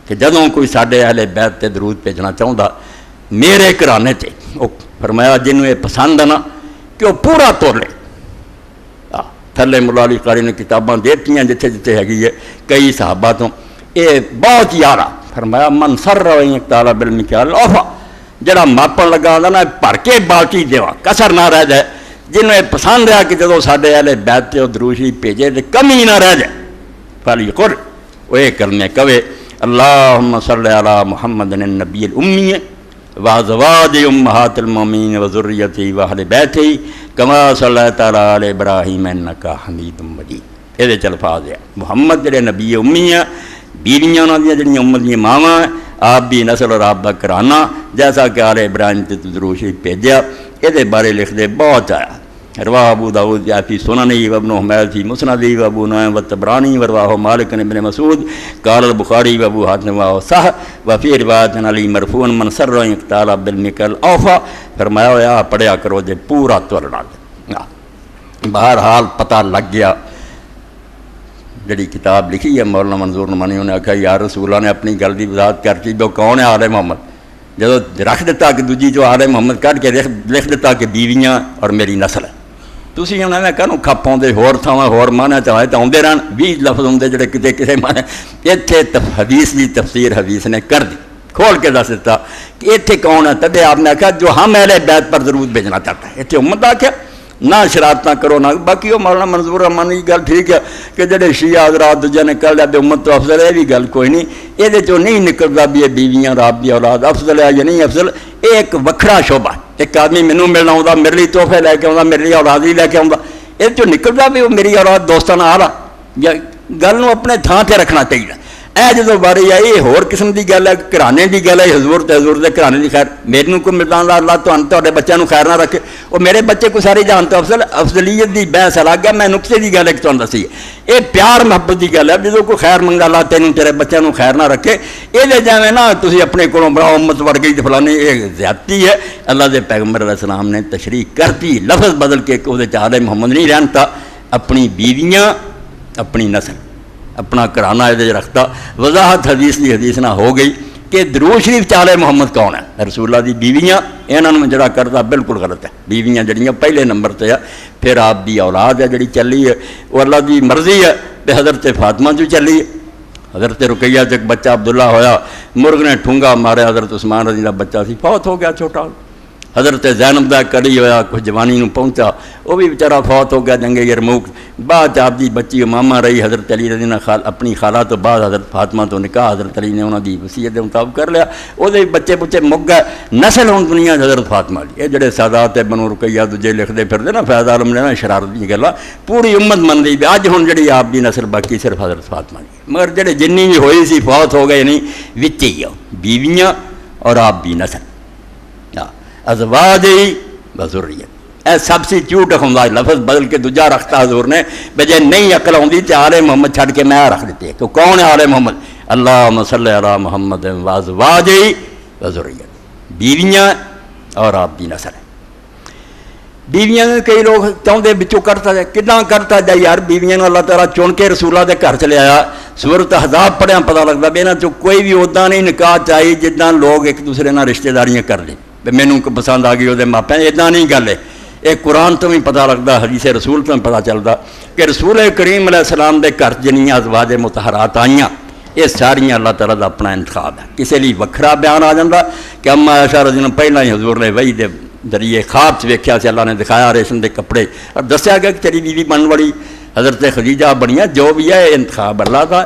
کہ جدوں کوئی ساڈے اہل بیت تے درود بھیجنا چاہتا میرے گھرانے تے، وہ فرمایا جنوں یہ پسند ہے نا کہ وہ پورا توڑ لے۔ تھلے مولا علی قاری نے کتاباں دیتی ہیں جتھے جتھے ہے کئی صحابہ تو یہ بہت یارا فرمایا من سر تعالیٰ بالمکیال اوفا، جڑا ماپن لگا آتا نا بھر کے بالٹی دیواں کسر نہ رہ جائے، جنہوں یہ پسند ہے کہ جدو ساڈے اہل بیت تے درود شریف بھیجے تے کمی نہ رہ جائے فلیقل، وہ یہ کرنے کہے اللہم صلی علی محمد النبی الامی وازواج امہات المومنین وذریتہ واہل بیتہ کما صلیت علی ابراہیم انکا حمید مجید۔ یہ الفاظ ہے محمد جڑے نبی امی ہیں، بیویاں انہاں دیاں جڑیاں امت دیاں ماواں، آپ بھی نسل اور آپ دا کرانہ جیسا کہ آل ابراہیم تے درود شریف بھیجیا۔ یہ بارے لکھ دے بہت آیا، رواہ ابو داؤد فی سننہ وابن حمید فی مسندہ وابو نعیم والطبرانی ورواہ مالک ابن مسعود قال البخاری وابو حاتم صح وفی روایت علی مرفوع من سر تعالی بالمکل اوفا، فرمایا ہوا پڑھیا کرو جے پورا تورنا۔ بہرحال پتہ لگ گیا، جڑی کتاب لکھی ہے مولانا منظور نعمانی نے آکھا یا رسول اللہ نے اپنی گل دی وضاحت کر کے جو کون ہے آل محمد، جدو رکھ دیتا کہ دوجی جو آل محمد کٹ کے لکھ دیتا کہ بیویاں اور میری نسل ہے۔ تسی انہوں نے کہنا کھپ آدھے ہور تھاواں ہور مانا چاہے تو آدھے رہن 20 لفظ ہوں جڑے کتے کسے مانے، اتنے حدیث دی تفسیر حدیث نے کر دی، کھول کے دس دیتا کہ اتنے کون ہے، تبے آپ نے کہا جو ہم اہل بیت پر درود بھیجنا چاہتا ہے، اتنے امت آکھیا نہ شرارت نہ کرو نہ باقی وہ مولانا منظور رحمانی کی گل ٹھیک ہے کہ جڑے شیعہ حضرات دوجے نے کر لیا بھی امت تو افضل ہے، یہ بھی گل کوئی نہیں، یہ نہیں نکلتا بھی یہ بیویاں رات دی اولاد افضل ہے یا نہیں افضل، یہ ایک وکھرا شعبہ۔ ایک آدمی مینوں ملنا آؤں میرے لیے تحفے لے کے آؤں، میرے لیے اولاد ہی لے کے آؤں، یہ جو نکلتا بھی وہ میری اولاد دوستانہ آ رہا یا گل نو اپنے تھان تے رکھنا چاہیے۔ اے جدو باری آئی یہ ہور قسم دی گل ہے، گھرانے دی گل ہے، حضور تے حضور دے گھرانے دی خیر میرے کو ملتا اللہ تہاڈے بچوں کو خیر نہ رکھے، وہ میرے بچے کو ساری جان تو افضلیت دی بحث الگ ہے، میں نقطے دی گل ایک تہاڈے دسی ہے، یہ پیار محبت دی گل ہے، جدو کوئی خیر منگا اللہ تینوں تیرے بچوں کو خیر نہ رکھے، یہ جائیں نا تسی اپنے کولوں بڑا امت بڑھ گئی فلانی، یہ زیادتی ہے۔ اللہ دے پیغمبر علیہ السلام نے تشریح کرتی، لفظ بدل کے وہ آل محمد نہیں رہنتا، اپنی بیویاں اپنی نسل اپنا کرانہ یہ رکھتا، وضاحت حدیث دی حدیث نہ ہو گئی کہ درود شریف آل محمد کون ہے، رسول اللہ دی بیویاں، انہوں جڑا کرتا بالکل غلط ہے، بیویاں جڑیاں پہلے نمبر تے ہے، پھر آپ دی اولاد ہے جڑی چلی ہے وہ اللہ دی مرضی ہے، تے حضرت فاطمہ جو چلی ہے، حضرت رقیہ سے ایک بچہ عبداللہ ہویا، مرغ نے ٹھونگا مارے، حضرت عثمان رضی اللہ بچہ سی فوت ہو گیا چھوٹا، حضرت زینب دا کلی ہویا کچھ جوانی نو پہنچا وہ بھی بیچارہ فوت ہو گیا جنگ یرموک، بعد آپ دی بچی امامہ رہی، حضرت علی رضی اللہ اپنی خالہ تو بعد حضرت فاطمہ تو نکاح حضرت علی نے انہوں دی وصیت دے مطابق کر لیا، وہ بچے بچے مک گئے، نسل ہوں دنیا حضرت فاطمہ دی، یہ جڑے سادات بنو رقیہ دجے لکھ دے پھر دے نا فیض عالم نے نا شرارت دی گلا پوری امت من دی، اج ہوں جڑی آپ دی نسل باقی صرف حضرت فاطمہ دی، مگر جڑے جنی بھی ہوئی سی فوت ہو گئے نہیں وچ ہی بیویاں اور آپ دی نسل ازواج وذریت، اے سبسٹیوٹ ہوندا لفظ بدل کے دوجا رکھتا حضور نے، بجے نہیں عقل ہوندی تے آل محمد چھڈ کے میں رکھ دیتے کہ کون ہے آل محمد، اللہم صلی علی محمد وازواج وذریت، بیویاں اور آپ دی نسل۔ بیویاں کئی لوگ چاہتے بچوں کرتا جائے، کداں کرتا جائے یار، بیویاں اللہ تعالیٰ چن کے رسول اللہ دے گھر چلے آیا، سورۃ احزاب پڑھیا پتہ لگتا بھی انہاں چوں کوئی بھی ادا نہیں نکاح چاہیے جداں لوگ ایک دوسرے نال رشتہ داریاں کر لیں، مینوں کو پسند آ گئی وہ ماپے، ادا نہیں گل ہے، یہ قرآن تو بھی پتہ لگتا، حدیث رسول تو بھی پتہ چلتا کہ رسول کریم علیہ السلام دے گھر جنیاں ازواج مطہرات آئیاں یہ ساریاں اللہ تعالیٰ دا اپنا انتخاب ہے، کسی لیے وکھرا بیان آ جاتا کہ اما عائشہ رضی اللہ پہلے ہی حضور نے وحی دے ذریعے خواب سے ویکھیا سے اللہ نے دکھایا ریشم دے کپڑے اور دسیا گیا کہ تیری بیوی بن والی حضرت خدیجہ بنیا، جو بھی ہے انتخاب اللہ کا،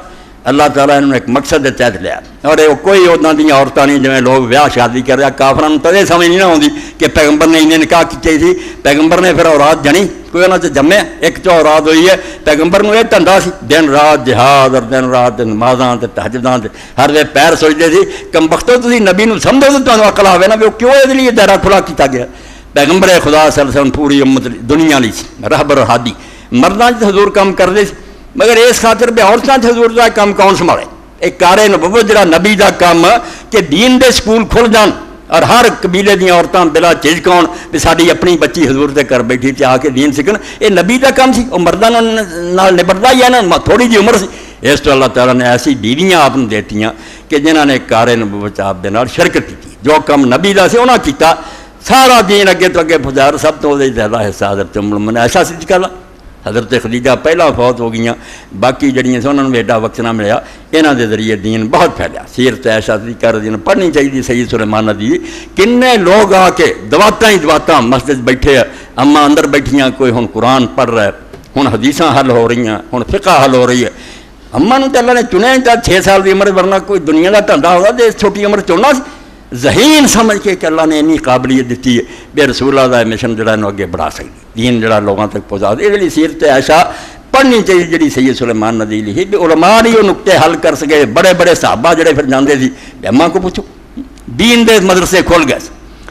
اللہ تعالیٰ انہوں نے ایک مقصد دے تحت لیا، اور یہ کوئی ادا دیا عورتیں نہیں جویں لوگ ویاہ شادی کر رہا، کافراں نوں تدے سمجھ نہیں نہ آتی کہ پیغمبر نے انہیں نکاح کیتے سی، پیغمبر نے پھر اولاد جنی، کوئی انہوں سے جمے ایک چو اولاد ہوئی ہے، پیغمبر نوں یہ دھندا سی دن رات جہاد اور دن رات نمازاں تے تہجداں تے ہر وے پیر سجدے سی، کم بختو تسی نبی نوں سمجھو تو تانوں عقل آوے نا بھی کیوں یہ لیے دائرہ کھلا کیتا گیا، پیغمبر خدا صلی اللہ علیہ وسلم پوری امت دنیا لی سی رہبر ہادی، مرداں چ حضور کام کردے سی، مگر اس خاطر بھی عورتاں حضور دا کام کون سنبھالے، ایک کار نبوت جڑا نبی دا کام کہ دین دے سکول کھل جان اور ہر قبیلے دیا عورتاں بلا جھجک آن بھی ساری اپنی بچی حضور دے گھر بیٹھی تے آ کے دین سیکھن، یہ نبی دا کام سی، وہ مرداں نال نبڑدا ہی ہے نا، تھوڑی جی عمر سی، اس تو اللہ تعالیٰ نے ایسی بیویاں آپ نے دیتیاں کہ جنہوں نے کار نبوت آپ دے نال شرکت کی، جو کم نبی دا سے انہاں کیتا، سارا دین اگے تو اگے پھجار، سب تو زیادہ حصہ حضرت ام المؤمنین عائشہ صدیقہ دا۔ حضرت خدیجہ پہلا فوت ہو گئیاں، باقی جڑیاں سے انہوں نے ایڈا وقت نہ ملیا، انہاں دے ذریعے دین بہت پھیلیا۔ سیرت عائشہ صدیقہ رضی اللہ پڑھنی چاہیے، سید سلیمان دی کنے لوگ آ کے دواتاں ہی دواتاں مسجد بیٹھے، اماں اندر بیٹھیاں، کوئی ہن قرآن پڑھ رہا ہے، ہن حدیثاں حل ہو رہی ہیں، ہن فقہ حل ہو رہی ہے۔ اماں نوں تے اللہ نے چنیا ہی 6 سال دی عمر، ورنہ کوئی دنیا دا دھندا ہوگا تے اس چھوٹی عمر چننا سی، ذہین سمجھ کے کہ اللہ نے اتنی قابلیت دیتی ہے بے رسول اللہ دا مشن جڑا انہوں اگے بڑھا سکتی، دین جڑا لوگوں تک پہنچا دے۔ اس لیے سیرت عائشہ پڑھنی چاہیے جڑی سید سلیمان ندی لکھی، علماء نہیں وہ نقطے حل کر سکے، بڑے بڑے صحابہ جڑے پھر جاندے سی اماں کو پوچھو، دین دے مدرسے کھول گئے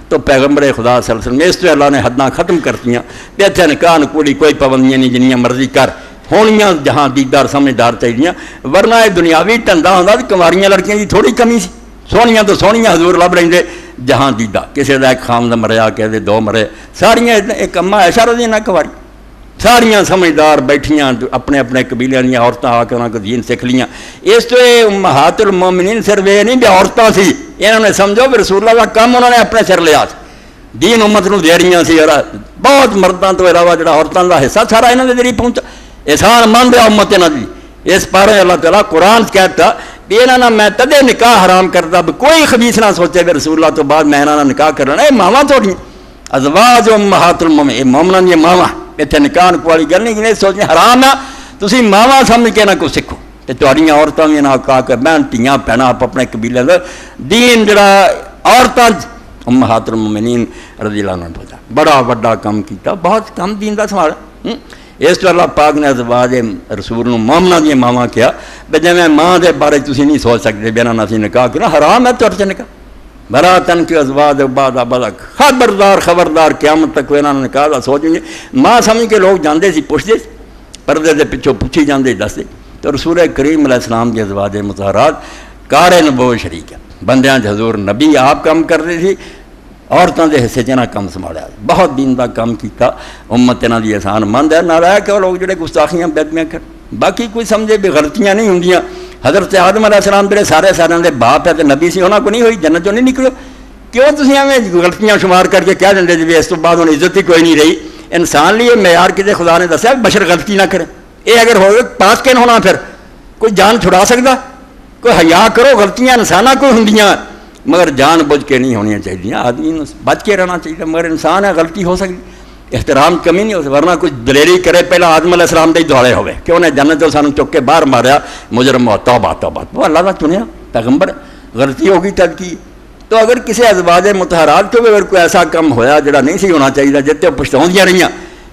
تو پیغمبر خدا صلی اللہ علیہ وسلم اس تو اللہ نے حداں ختم کرتیاں، اتنے نکاح کوڑی کوئی پابندیاں نہیں، جنیاں مرضی کر، ہونیاں جہاں دیدار سمجھدار چاہیے، ورنہ یہ دنیاوی ٹندا ہوتا تو کنواریاں لڑکیاں دی تھوڑی کمی سی، سونیاں تو سونیاں حضور لب لیں جہاں دیدہ، کسی کا ایک خامد مریا، کسی 2 مرے، ساریاں ایک اما عائشہ رضی اللہ کنواری، ساریاں سمجھدار بیٹھیاں، اپنے اپنے قبیلے دیا عورتیں آ کے انہوں کو دین سکھ لیاں۔ اس تو یہ امہات المومنین صرف یہ نہیں بھی عورتیں سی، انہوں نے سمجھو بھی رسول اللہ کا کام انہوں نے اپنے سر لیا، دین امت نو دے رہی سی، بہت مردوں تو علاوہ جڑا عورتوں کا حصہ سارا یہاں کے ذریعے پہنچا، احسان مند ہے امت یہاں کی۔ اس پارے اللہ تعالیٰ قرآن کہتا بھی یہاں میں تدے نکاح حرام کرتا بھی کوئی خبیث نہ سوچے بھی رسول اللہ تو بعد میں یہاں نکاح کر لینا، یہ ماواں تھوڑی ازواج امہات المومنین، یہ مومنان یہ ماواں، اتنے نکاح والی گل نہیں سوچنے حرام ہے، تسی ماواں سمجھ کے نہ کو سکھو، تو تھوڑیاں عورتوں بھی نہ کہا کہ بہن تیاں بھینا آپ اپنے قبیلے کا دین جڑا عورتاں امہات المومنین رضی اللہ عنہ پہنچا، بڑا بڑا کام کیتا، بہت کم دین کا سنبھالا۔ اس تو اللہ پاک نے ازواج رسول مومنہ دیا ماواں کیا بے جی میں ماں دے بارے تسی نہیں سوچ سکتے بے نہ سی نکاح کرنا، حرام ہے تھوڑے سے نکاح، برا تن کے ازواج بعد ابدا، خبردار قیامت تک وہ انہوں نے نکاح دا سوچیں گے۔ ماں سمجھ کے لوگ جاندے سی پوچھتے پردے دے پچھوں پوچھی جاندے دستے، تو رسول کریم علیہ السلام کے ازواج مطہرات کار نبوت شریک ہے، بندیاں حضور نبی آپ کام کرتے تھی، عورتوں کے حصے چ کام سنبھالیا، بہت دین کا کام کیتا، امت انہوں کی احسان مند ہے، نہ رہا کہ وہ لوگ جڑے گستاخیاں بیدمیاں کر، باقی کوئی سمجھے بھی غلطیاں نہیں ہوندیاں۔ حضرت آدم علیہ السلام جڑے سارے دے باپ ہے تو نبی سی، انہوں کو نہیں ہوئی، جنت چوں نہیں نکلو، کیوں تسی ایویں غلطیاں شمار کر کے کہہ دیں جی اس تو بعد انہیں عزت ہی کوئی نہیں رہی۔ انسان لیے معیار کسی خدا نے دسیا بشر غلطی نہ کرے، یہ اگر ہوئے پاس کین ہونا، پھر کوئی جان چھڑا سکتا، کوئی حیا کرو، غلطیاں انسانہ کوئی ہوندیاں مگر جان بوجھ کے نہیں ہونی چاہیے، آدمی بچ کے رہنا چاہیے، مگر انسان ہے غلطی ہو سکتی، احترام کمی نہیں ہو سکتی، ورنہ کچھ دلیری کرے پہلا آدم علیہ السلام دے دوڑے ہوئے کہ انہیں جنت تو سانو چک کے باہر ماریا، مجرم ہوا، توبہ وہ اللہ کا چنیا پیغمبر، غلطی ہوگی تب کی۔ تو اگر کسی ازواج مطہرات کو بھی اگر کوئی ایسا کام ہویا جڑا نہیں سی ہونا چاہیے، جتنے پچھتاؤندیاں رہیاں،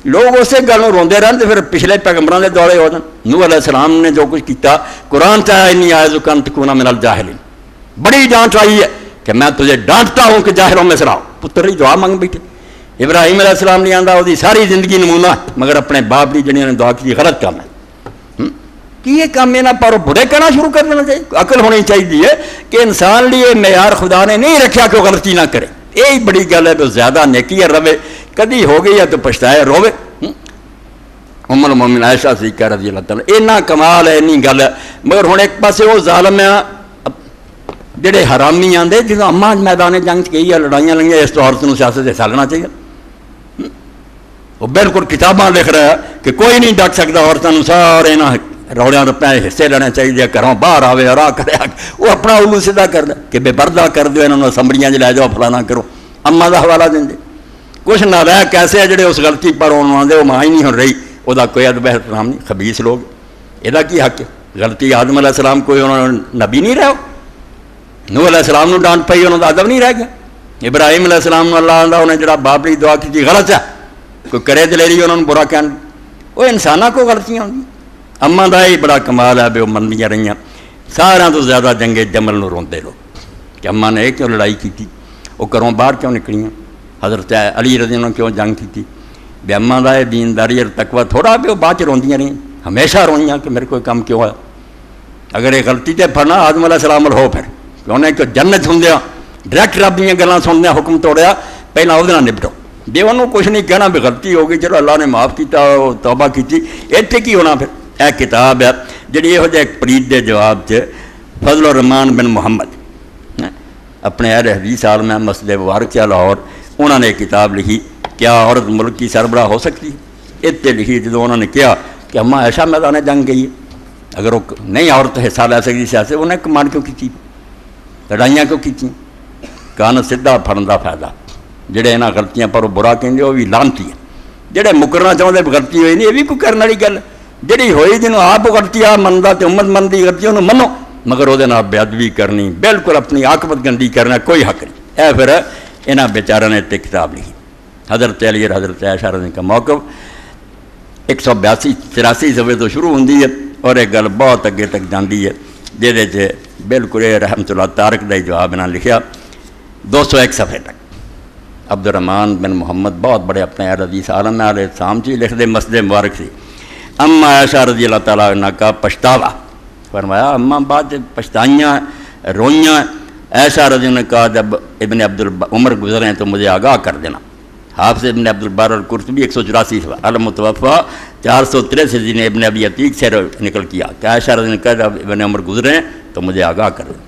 لوگ اسی گل نوں روندے رہن تو پھر پچھلے پیغمبراں دے دوڑے ہو جان۔ نوح علیہ السلام نے جو کچھ کیتا، قرآن چاہے انی اعوذ ان تکون من الجاہلین، بڑی ڈانٹ آئی ہے کہ میں تجھے ڈانٹتا ہوں کہ جاہلوں میں سراؤ، پتر ہی دعا مانگ بیٹھے۔ ابراہیم علیہ السلام نہیں آندا، وہ ساری زندگی نمونہ، مگر اپنے باپ کی جنہوں نے دعا کی غلط کام ہے کہ یہ کام نہ پارو برے کرنا شروع کر دینا چاہیے۔ عقل ہونی چاہیے کہ انسان لیے معیار خدا نے نہیں رکھا کہ وہ غلطی نہ کرے، یہی بڑی گل ہے، تو زیادہ نیکی ہے روے، کدی ہو گئی ہے تو پچھتائے روے۔ ام المومنین عائشہ صدیقہ رضی اللہ تعالیٰ، اینا کمال ہے، اینی گل ہے، مگر ہوں ایک پاسے وہ ظالم ہے جڑے حرامی آندے جدوں اماں میدان جنگ گئی ہے، لڑائیاں لگیاں، اس تو عورت نوں سیاست حصہ لینا چاہیے۔ وہ بالکل کتاباں لکھ رہا ہے کہ کوئی نہیں ڈٹ سکتا، عورتوں سارے نہ روڑیاں روپئے حصے لینے چاہیے، گھروں باہر آوے اور کرے، وہ اپنا الو سیدھا کر دے کہ بے پردہ کر دو، انہوں نے اسمبلیاں لے جاؤ، فلانا کرو، اماں کا حوالہ دیں دے، کچھ نہ رہ کیسے ہے جڑے اس غلطی پر آدھے وہ ماں ہی نہیں ہو رہی، وہ کوئی ادب احترام نہیں، خبیث لوگ، یہ کی حق ہے؟ غلطی آدم علیہ السلام کوئی انہوں نے نبی نہیں رہو، نوح علیہ السلام نو ڈانٹ پئی، انہوں کا ادب نہیں رہ گیا۔ ابراہیم علیہ السلام نو اللہ آندا انہیں جڑا باپ لی دعا کی غلط ہے، کوئی کرے دلیری انہوں نے برا کہنا، وہ انسانوں کو غلطیاں ہوندی۔ اماں دا ہی بڑا کمال ہے، وہ مندیاں رہیاں، سارا تو زیادہ جنگے جمل نو روندے لوگ کہ اماں نے کیوں لڑائی کی تھی، وہ گھروں باہر کیوں نکلیاں، حضرت علی رضی اللہ عنہ کیوں جنگ کی تھی، بے اماں دا دینداری اور تقوی تھوڑا بھی وہ بعد چ روندیاں رہیاں، ہمیشہ روئیاں کہ میرے کوئی کام کیوں ہوا۔ اگر یہ غلطی تے پھڑنا آدم علیہ السلام ہو، پھر انہیں کہ جنت ہوندیا ڈائریکٹ رب دیا گلاں سندیا حکم توڑیا، پہلے وہ نپٹو، جی انہوں کچھ نہیں کہنا بھی غلطی ہو گئی، چلو اللہ نے معاف کیتا، توبہ کی، اتنے کی ہونا، پھر یہ کتاب ہے جی یہو جہ پریت کے جواب سے فضل الرحمان بن محمد اپنے اہل حدیث عالم میں مسجد مبارک سے لاہور انہوں نے ایک کتاب لکھی کیا عورت ملک کی سربراہ ہو سکتی ہے. اتنے لکھی جب انہوں نے کیا کہ اماں ایسا میدان جنگ گئی ہے اگر وہ نہیں عورت حصہ لے سکتی سیاست انہیں کمان کیوں کی لڑائیاں کیوں کی کان سیدھا پھڑن کا فائدہ جڑے یہاں غلطیاں پر وہ برا کہیں وہ بھی لانتی ہے جڑے مکرنا چاہتے غلطی ہوئی نہیں یہ بھی کوئی کرنے والی گل جی ہوئی جنہوں آپ غلطی آ منتا تو امت منتی غلطی انہوں منو مگر وہ بے ادبی کرنی بالکل اپنی عاقبت گندی کرنا کوئی حق نہیں. اے پھر یہاں بیچاروں نے ایک کتاب لکھی حضرت علی اور حضرت عائشہ رضی کا موقف 182-83 صفحے تو شروع ہوتی ہے اور ایک گل بہت اگے تک جاتی ہے جہد بالکل رحمت اللہ تارک کا جواب انہوں نے لکھا 201 صفحے تک. عبد الرحمان بن محمد بہت بڑے اپنے حدیث عالم میں علیہ السلام سے لکھتے مسجد مبارک سے اما عائشہ رضی اللہ تعالیٰ عنہ کا پچھتاوا فرمایا اماں بعد پچھتائیاں روئیاں. عائشہ رضی اللہ نے کہا جب ابن عمر گزرے تو مجھے آگاہ کر دینا. حافظ ابن عبد البر القرطبی 184 المتوفا 463 جن ابن ابی عتیق سے نکل کیا کہ عائشہ رضی اللہ نے کہا جب ابن عمر گزرے تو مجھے آگاہ کر دینا.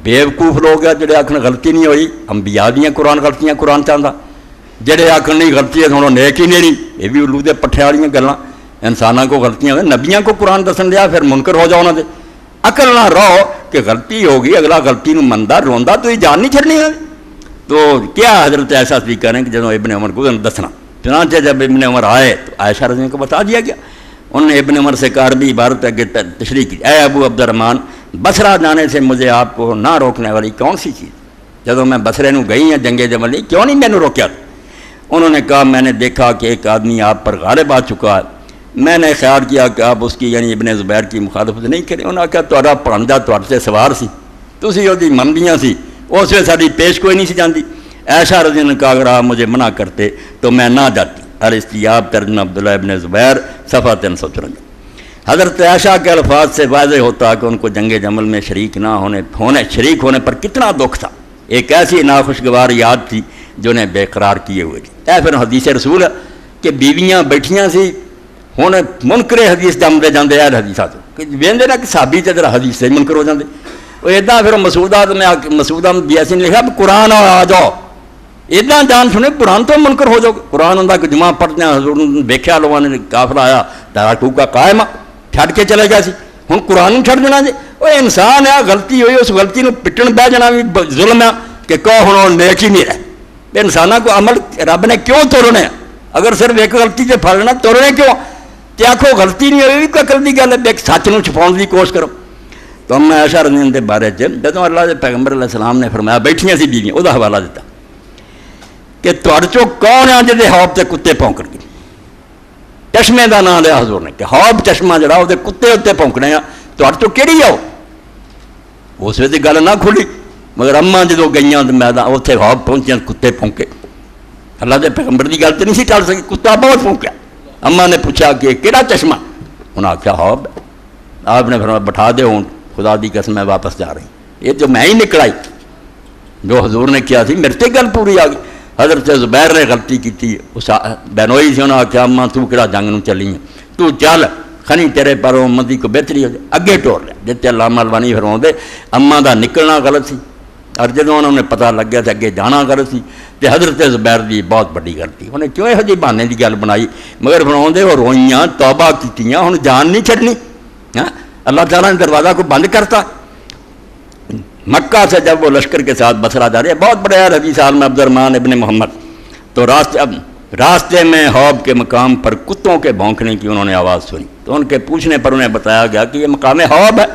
بیوقوف لوگ ہیں جڑے آخر غلطی نہیں ہوئی انبیاء دیاں قرآن غلطیاں قرآن چاہتا جڑے آخر نہیں غلطی ہے تھوڑا نیک ہی نہیں یہ بھی الو دے پٹھے والی گلاں انسانوں کو غلطیاں ہوئے نبیاں کو قرآن دسن دیا پھر منکر ہو جاؤ انہوں نے عقل نہ رہو کہ غلطی ہوگی اگلا غلطی نو مندا روندا تو یہ جان نہیں چھڑنی ہے. تو کیا حضرت عائشہ صدیقہ کریں کہ جب ابن عمر کو دسنا چنانچہ جب ابن عمر آئے تو عائشہ رضی اللہ کو بتا دیا گیا. انہوں نے ابن عمر سے عربی عبارت آگے تشریح کی اے ابو عبد الرحمان بصرہ جانے سے مجھے آپ کو نہ روکنے والی کون سی چیز جب میں بصرے نو گئی ہیں جنگ جمل کیوں نہیں میں نے روکیا. انہوں نے کہا میں نے دیکھا کہ ایک آدمی آپ پر غالب آ چکا ہے میں نے خیال کیا کہ آپ اس کی یعنی ابن زبیر کی مخالفت نہیں کریں. انہوں نے کہا تہاڈا پڑھندا تہاڈے تے سوار سی تسی اودی منندیاں سی اس ویلے ساری پیش کوئی نہیں سی جاندی. عائشہ رضی اللہ نے کہا اگر آپ مجھے منع کرتے تو میں نہ جاتی. الاستیاب ترجمہ عبداللہ ابن زبیر صفحہ 354. حضرت عائشہ کے الفاظ سے واضح ہوتا کہ ان کو جنگ جمل میں شریک نہ شریک ہونے پر کتنا دکھ تھا. ایک ایسی ناخوشگوار یاد تھی جو انہیں بے قرار کیے ہوئے تھی. اے پھر حدیث رسول ہے کہ بیویاں بیٹھیاں سی ہوں منکر حدیث جمتے جاتے اہل حدیثات وہدے نا کہ صحابی سے ذرا حدیث سے منکر ہو جاتے وہ ادا پھر مسعودات میں مسعودہ بیاسی نے لکھا قرآن آ جاؤ ادا جان سنے قرآن تو منکر ہو جاؤ. قرآن ہوں کہ جمعہ پڑھتے ہیں حضور ویکھیا لوگوں نے قافلہ آیا دارا ٹوکا قائم چھڈ کے چلے گیا سی ہوں قرآن چھڈ دینا جی وہ انسان ہے غلطی ہوئی اس غلطی کو پٹن بہ جانا بھی ظلم ہے کہ کہو ہوں نیک ہی نہیں رہے. انسانوں کو عمل رب نے کیوں توڑنے اگر صرف ایک غلطی سے پھڑنا توڑنے کیوں کہ آخو غلطی نہیں ہوئی کوئی عقل کی گل ہے ایک سچ نو چھپاؤن کی کوشش کرو. تو میں عائشہ رضی اللہ کے بارے جدوں اللہ کے پیغمبر علیہ السلام نے فرمایا بیٹھیاں سی بیویاں وہ حوالہ دیتا کہ تہاڈے چوں کون ہے جہدے حوض تے کتے پونکن گے. چشمے کا نام لیا حضور نے کہ حوض چشمہ جڑا وہ کتے اتنے پونکنے آ تہاڈے چوں کہڑی آؤ اس ویلے گل نہ کھلی مگر اماں جدوں گئیاں تو میں اتنے حوض پہنچیاں کتے پونکے. اللہ کے پیغمبر کی گل تو نہیں سی ٹل سکی کتا بہت پونکیا. اماں نے پوچھا کہ کہڑا چشمہ انہیں آخیا حوض. آپ نے فرمایا بٹھا دے ہوں خدا دی قسم میں واپس جا رہی یہ جو میں ہی نکل آئی جو حضور نے کیا سی میرے سے گل پوری آ گئی. حضرت زبیر نے غلطی کی تھی اس بہنوئی سے انہیں آخیا اماں تو کہڑا جنگ نو چلی ہے تو چل خنی تیرے پر امتی کو بہتری ہو جائے اگے ٹور لیا جتنے علامہ البانی فرماؤں اماں دا نکلنا غلط سی اور جدوں انہوں نے پتہ لگ گیا تو اگے جانا غلط سی تو حضرت زبیر دی بہت بڑی غلطی انہیں کیوں یہ جی بہانے کی گل بنائی مگر فرماؤں وہ روئیاں توبہ کیتیاں ہوں جان نہیں چھڈنی. اللہ تعالیٰ نے دروازہ کو بند کرتا. مکہ سے جب وہ لشکر کے ساتھ بصرہ جا رہے بہت بڑے حدیث عالم عبد الرحمان ابن محمد تو راستے میں حوض کے مقام پر کتوں کے بھونکنے کی انہوں نے آواز سنی تو ان کے پوچھنے پر انہیں بتایا گیا کہ یہ مقام حوض ہے.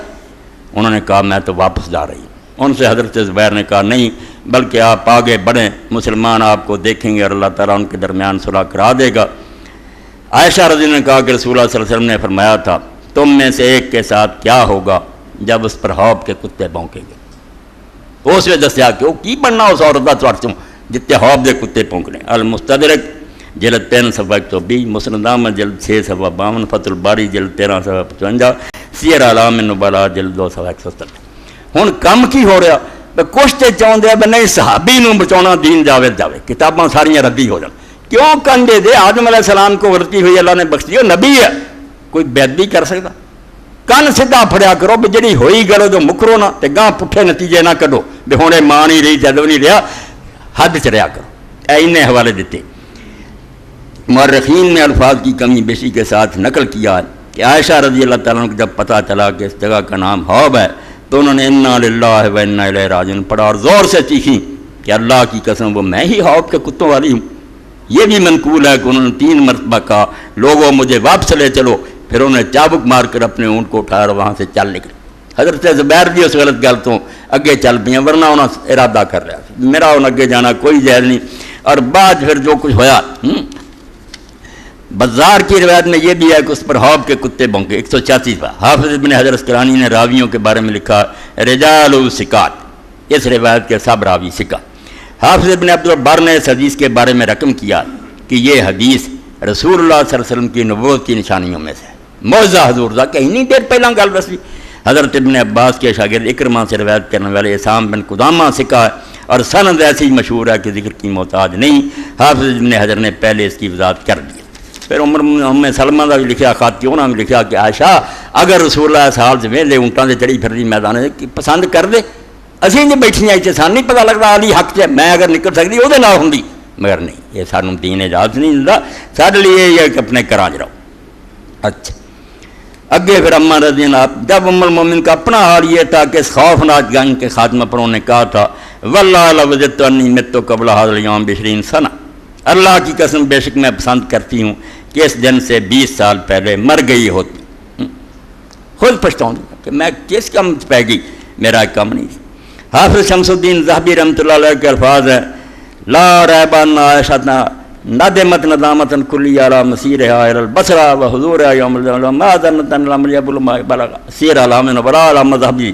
انہوں نے کہا میں تو واپس جا رہی ہوں. ان سے حضرت زبیر نے کہا نہیں بلکہ آپ آگے بڑھیں مسلمان آپ کو دیکھیں گے اور اللہ تعالیٰ ان کے درمیان صلح کرا دے گا. عائشہ رضی اللہ نے کہا کہ رسول اللہ صلی اللہ علیہ وسلم نے فرمایا تھا تم میں سے ایک کے ساتھ کیا ہوگا جب اس پر حوض کے کتے بھونکیں گے. اس وجہ دسیا کہ وہ کی بننا اس عورت کا تھوڑے چوں جتنے حوض کے کتے پونکنے. المستدرک جلد 3 صفحہ 120 مسند احمد جلد 6 صفحہ 52 فتح الباری جلد 13 صفحہ 55 سیر اعلام النبلاء جلد 2 صفحہ 170. ہوں کم کی ہو رہا کچھ تو چاہتے ہیں نہیں صحابی نو بچاؤنا دین جاوید جاوے کتاباں ساریاں ردی ہو جان کیوں کنڈے دے آدم علیہ السلام کو غلطی ہوئی اللہ نے بخش دی وہ نبی ہے کوئی بےادبی کر سکتا؟ کن سیدھا پھڑیا کرو بھی جڑی ہوئی گلو تو مکرو نہ تے گاں پٹھے نتیجے نہ کڈو بھی ہوں ماں نہیں رہی جدو نہیں رہا، حد چ رہا کرو۔ اینے حوالے دیتے۔ مورخین نے الفاظ کی کمی بیشی کے ساتھ نقل کیا ہے کہ عائشہ رضی اللہ تعالیٰ عنہ کو جب پتہ چلا کہ اس جگہ کا نام حوب ہے تو انہوں نے انا للہ و انا الیہ راجعون پڑھا اور زور سے چیخیں کہ اللہ کی قسم وہ میں ہی حوب کے کتوں والی ہوں۔ یہ بھی منقول ہے کہ انہوں نے 3 مرتبہ کہا لوگوں مجھے واپس لے چلو، پھر انہوں نے چابک مار کر اپنے اونٹ کو اٹھایا اور وہاں سے چل نکلے۔ حضرت زبیر بھی اس غلط گل تو اگے چل پیا، ورنہ انہوں نے ارادہ کر رہا میرا انہوں اگے جانا کوئی جائز نہیں۔ اور بعد پھر جو کچھ ہویا، بزار کی روایت میں یہ بھی ہے کہ اس پر حوب کے کتے بھونکے۔ 186 پر حافظ ابن حجر اسقلانی نے راویوں کے بارے میں لکھا رجال ثقات، اس روایت کے سب راوی ثقہ۔ حافظ ابن عبد البر نے اس حدیث کے بارے میں رقم کیا کہ یہ حدیث رسول اللہ صلی اللہ علیہ وسلم کی نبوت کی نشانیوں میں سے ہے۔ معجزہ حضور دا کہیں نہیں دیر پہلا گل دسی۔ حضرت ابن عباس کے شاگرد اکرمہ سے روایت کرنے والے اسام بن قدامہ ثقہ ہے اور سند ایسی مشہور ہے کہ ذکر کی محتاج نہیں۔ حافظ ابن حجر نے پہلے اس کی وضاحت کر دی۔ پھر ام سلمہ کا بھی لکھا، خاطی انہوں نے بھی لکھا کہ عائشہ اگر رسول اللہ سال سے ویلے اونٹاں سے چڑھی پھر میدان پسند کر دے، اسی جی بیٹھیاں اتنے سان نہیں پتہ لگتا علی حق سے میں اگر نکل سکتی وہ نال ہوں، مگر نہیں، یہ سانوں دین اجازت نہیں دیتا، سارے لیے یہ کہ اپنے گھراں چ رہو۔ اچھا اگے پھر اما رضی اللہ، جب ام المومن کا اپنا حال یہ تھا کہ اس خوفناک جنگ کے خاتمہ پر انہوں نے کہا تھا واللہ لوجدت انی مت قبل ھذا الیوم ب20 سنہ، اللہ کی قسم بے شک میں پسند کرتی ہوں کہ اس دن سے 20 سال پہلے مر گئی ہوتی۔ خود پچھتاؤں کہ میں کس کم پہ گئی، میرا کام نہیں۔ حافظ شمس الدین ذہبی رحمۃ اللہ علیہ کے الفاظ ہیں لا ریب ان عائشہ ندمت ندامت کلی علی مسیرها الی البصرہ وحضورها یوم الجمعہ ما ظننت ان الامر یبلغ ما بلغ سیر علام نبراء علام مذہبی۔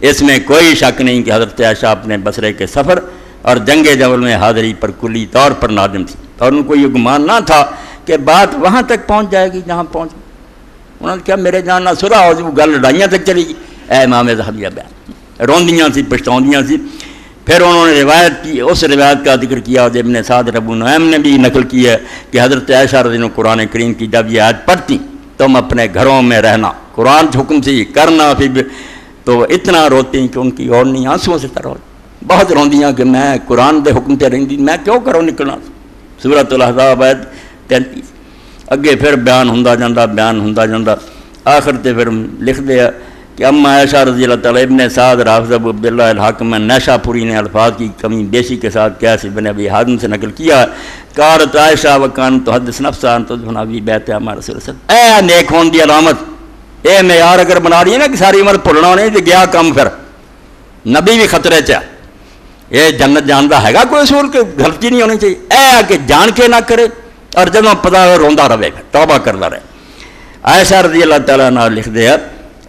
اس میں کوئی شک نہیں کہ حضرت عائشہ اپنے بصرے کے سفر اور جنگ جمل میں حاضری پر کلی طور پر نادم تھی، اور ان کو یہ گمان نہ تھا کہ بات وہاں تک پہنچ جائے گی جہاں پہنچ۔ انہوں نے کہا میرے جان نہ سرا ہو گل لڑائیاں تک چلی گی۔ اے امام ذہبیہ بیان روندیاں سی پچھتاؤندیاں سی۔ پھر انہوں نے روایت کی، اس روایت کا ذکر کیا اور ابن سعد ابو نعیم نے بھی نقل کی ہے کہ حضرت عائشہ رضی اللہ عنہا قرآن کریم کی جب یہ آیت پڑھتی تم اپنے گھروں میں رہنا، قرآن حکم سی کرنا پھر تو اتنا روتی کہ ان کی اور نہیں آنسوؤں سے تر ہو، بہت روندیاں کہ میں قرآن دے حکم تے رہندی میں کیوں کروں نکلنا۔ سورۃ الاحزاب آیت 33۔ اگے پھر بیان ہوندا جاندا آخر تے پھر لکھ دیا کہ اما عائشہ رضی اللہ تعالیٰ ابن سعد حافظ ابو عبداللہ الحاکم نیشا پوری نے الفاظ کی کمی بیشی کے ساتھ قیس بن ابی حازم سے نقل کیا ہے قالت عائشہ وکان تحدث نفسها ان تدفن ابی بیت ہمارے رسول صلی اللہ علیہ وسلم۔ اے نیک ہون دی علامت، اے معیار اگر بنا رہی ہے نا کہ ساری عمر بھولنا نہیں تو گیا کم، پھر نبی بھی خطرے چ ہے۔ یہ جنت جانتا ہے گا کوئی اصول کہ غلطی نہیں ہونی چاہیے، اے کہ جان کے نہ کرے اور جب پتا روندا رہے توبہ کرتا رہے۔ عائشہ رضی اللہ تعالیٰ عنہ لکھ دیا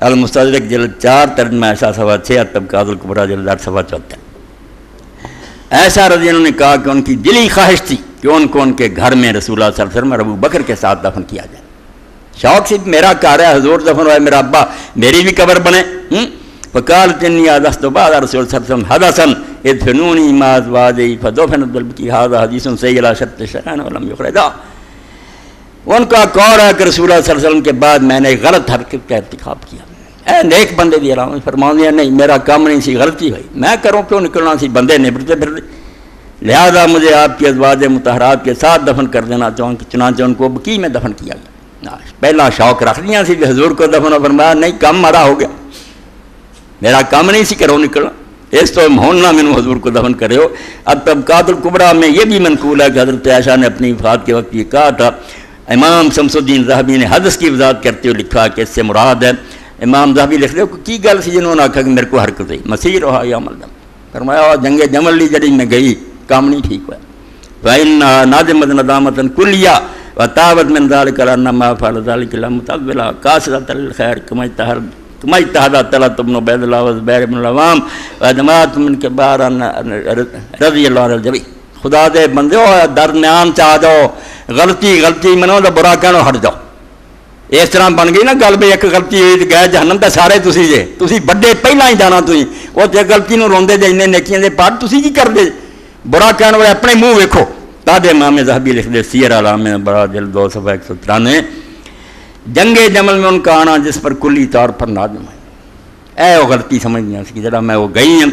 المستدرک جلد 4 ترجمہ عائشہ صفحہ 6 طبقات الکبریٰ جلد 8 صفحہ 74۔ عائشہ رضی اللہ عنہ نے کہا کہ ان کی دلی خواہش تھی کہ ان کو ان کے گھر میں رسول اللہ صلی اللہ علیہ وسلم اور ابو بکر کے ساتھ دفن کیا جائے۔ شوق سے میرا گھر ہے، حضور دفن ہوا ہے، میرا ابا میری بھی قبر بنے۔ فقالت انی حدثت بعد رسول صلی اللہ علیہ وسلم حدثا ادفنونی مع ازواجی فدفنت بالبقیع ھذا حدیث صحیح علی شرط الشیخین ولم یخرجہ۔ ان کا قول ہے کہ رسول اللہ صلی اللہ علیہ وسلم کے بعد میں نے غلط حرکت کا ارتکاب کیا۔ اے نیک بندے دی علامت فرماؤں نہیں میرا کام نہیں سی، غلطی ہوئی، میں کروں کیوں نکلنا سی، بندے نبرتے پھر لہذا مجھے آپ کی ازواج مطہرات کے ساتھ دفن کر دینا چاہوں، چنانچہ ان کو بقیع میں دفن کیا گیا۔ پہلا شوق رکھ لیا سی کہ حضور کو دفن، فرمایا نہیں کام مارا ہو گیا، میرا کام نہیں سی کرو نکلنا، اس تو موننا مینو حضور کو دفن کرے ہو۔ اب طبقات الکبریٰ میں یہ بھی منقول ہے کہ حضرت عائشہ نے اپنی وفات کے وقت یہ کہا تھا۔ امام شمس الدین ذہبی نے حدث کی وضاحت کرتے ہوئے لکھا کہ اس سے مراد ہے، امام ذہبی لکھ دے کی گل سی جنہوں نے آخا کہ میرے کو حرکت ہوئی مسیر ہوا یا عمل دم، فرمایا جنگ جمل لی جڑی میں گئی کام نہیں ٹھیک ہوا۔ فَإِنَّهَا نَادِمَةٌ نَدَامَةً كُلِّيَّةً وَتَابَتْ مِنْ ذَلِكَ لَأَنَّمَا فَعَلَ ذَلِكَ لَمُتَوِّلًا قَاصِدَةً لِلْخَيْرِ كما اجتهد طلحة بن عبيد الله والزبير بن العوام وجماعت من كبار رضی اللہ عنہ الجميع۔ خدا دے بندے ہو درمیان چ آ جاؤ، غلطی منو تو برا کہنو ہٹ جاؤ۔ اس طرح بن گئی نا گل بھی ایک غلطی ہوئی تو گئے جہنم تے سارے تسی جے، تسی بڑے پہلا ہی جانا، تھی وہ تے غلطی نو روندے جے انہیں نیکیاں دے پاٹ تسی کی کر دے، برا کہنے والے اپنے منہ ویکھو۔ تاد امام ذہبی لکھ دے سیر اعلام بڑا جلد 2 صفحہ 193 جنگ جمل میں ان کا آنا جس پر کلی طور پر نازم ہے۔ اے وہ غلطی سمجھنا سی جڑا میں وہ گئی ہوں